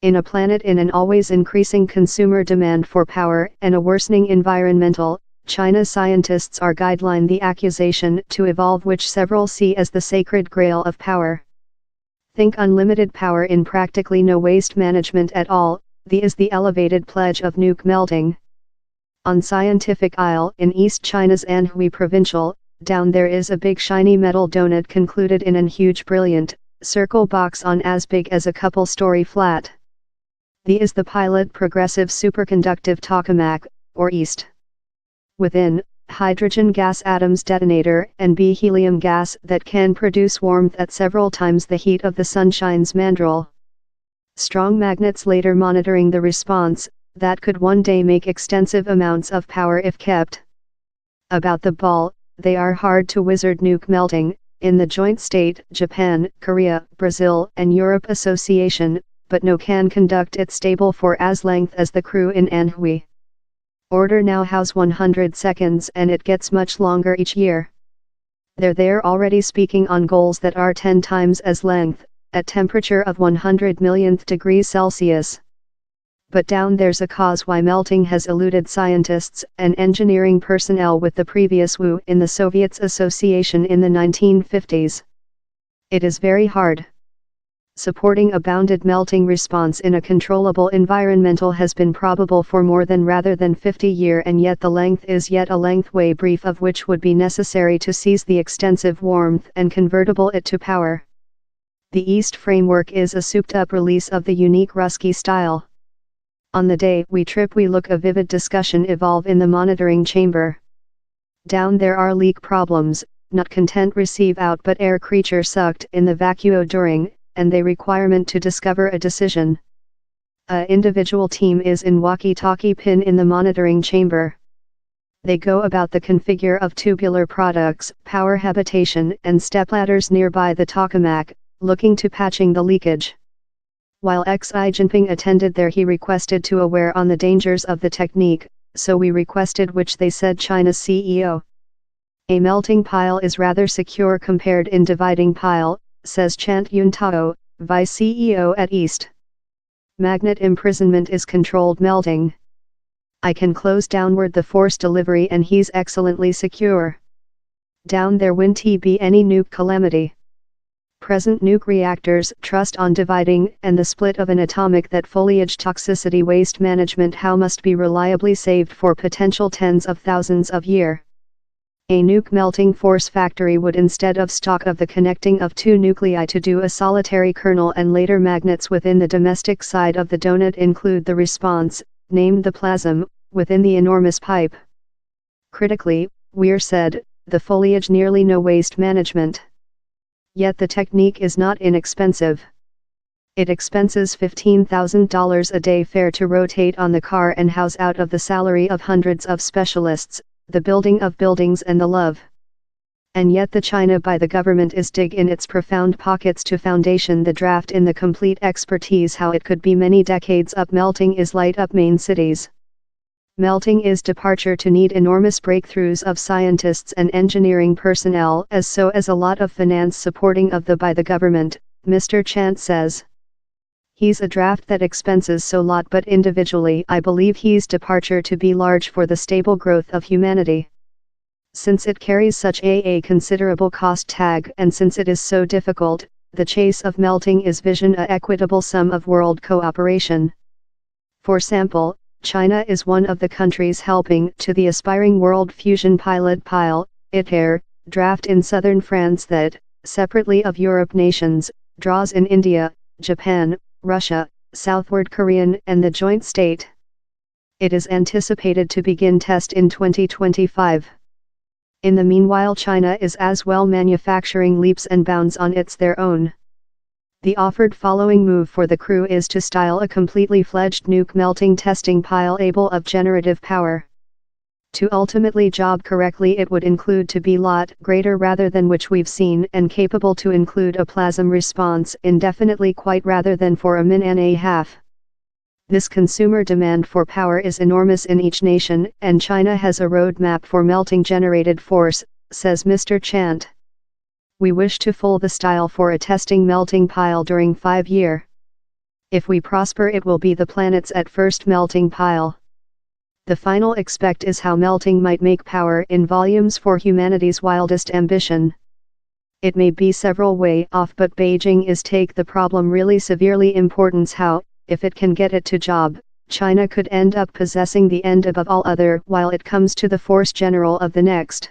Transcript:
In a planet in an always increasing consumer demand for power and a worsening environmental, China's scientists are guideline the accusation to evolve which several see as the sacred grail of power. Think unlimited power in practically no waste management at all, the is the elevated pledge of nuke melting. On Scientific Isle in East China's Anhui Provincial, down there is a big shiny metal donut concluded in an huge brilliant, circle box on as big as a couple-story flat. The is the pilot progressive superconductive tokamak, or EAST. Within, hydrogen gas atoms detonator and B helium gas that can produce warmth at several times the heat of the sunshine's mandrel. Strong magnets later monitoring the response, that could one day make extensive amounts of power if kept. About the ball, they are hard to wizard nuke melting, in the joint state Japan, Korea, Brazil and Europe Association, but no can conduct it stable for as length as the crew in Anhui. Order now house 100 seconds and it gets much longer each year. They're already speaking on goals that are 10 times as length, at temperature of 100 millionth degrees Celsius. But down there's a cause why melting has eluded scientists and engineering personnel with the previous Wu in the Soviets Association in the 1950s. It is very hard. Supporting a bounded melting response in a controllable environmental has been probable for more than rather than 50 years, and yet the length is yet a length way brief of which would be necessary to seize the extensive warmth and convertible it to power. The EAST framework is a souped-up release of the unique Ruski style. On the day we trip we look a vivid discussion evolve in the monitoring chamber. Down there are leak problems, not content receive out but air creature sucked in the vacuo during, and they requirement to discover a decision. A individual team is in walkie-talkie pin in the monitoring chamber. They go about the configure of tubular products, power habitation and stepladders nearby the tokamak, looking to patching the leakage. While Xi Jinping attended there he requested to aware on the dangers of the technique, so we requested which they said China's CEO. A melting pile is rather secure compared in dividing pile, says Chant Yuntao, Vice CEO at EAST. Magnet imprisonment is controlled melting. I can close downward the force delivery and he's excellently secure. Down there won't be any nuke calamity. Present nuke reactors trust on dividing and the split of an atomic that foliage toxicity waste management how must be reliably saved for potential tens of thousands of years. A nuke melting force factory would instead of stock of the connecting of two nuclei to do a solitary kernel and later magnets within the domestic side of the donut include the response, named the plasm, within the enormous pipe. Critically, Weir said, the foliage nearly no waste management. Yet the technique is not inexpensive. It expenses $15,000 a day fare to rotate on the car and house out of the salary of hundreds of specialists, the building of buildings and the love. And yet the China by the government is dig in its profound pockets to foundation the draft in the complete expertise how it could be many decades up melting is light up main cities. Melting is departure to need enormous breakthroughs of scientists and engineering personnel as a lot of finance supporting of the by the government, Mr. Chant says. He's a draft that expenses so lot but individually I believe he's departure to be large for the stable growth of humanity. Since it carries such a considerable cost tag and since it is so difficult, the chase of melting is vision a equitable sum of world cooperation. For sample, China is one of the countries helping to the aspiring world fusion pilot pile, ITER, draft in southern France that, separately of Europe nations, draws in India, Japan, Russia, Southward Korean and the joint state. It is anticipated to begin test in 2025. In the meanwhile China is as well manufacturing leaps and bounds on their own. The offered following move for the crew is to style a completely fledged nuke melting testing pile able of generative power. To ultimately job correctly it would include to be lot greater rather than which we've seen and capable to include a plasm response indefinitely quite rather than for a min and a half. This consumer demand for power is enormous in each nation and China has a roadmap for melting generated force, says Mr. Chant. We wish to full the style for a testing melting pile during 5 years. If we prosper, it will be the planet's at first melting pile. The final expect is how melting might make power in volumes for humanity's wildest ambition. It may be several way off, but Beijing is take the problem really severely importance how, if it can get it to job, China could end up possessing the end above all other while it comes to the force general of the next.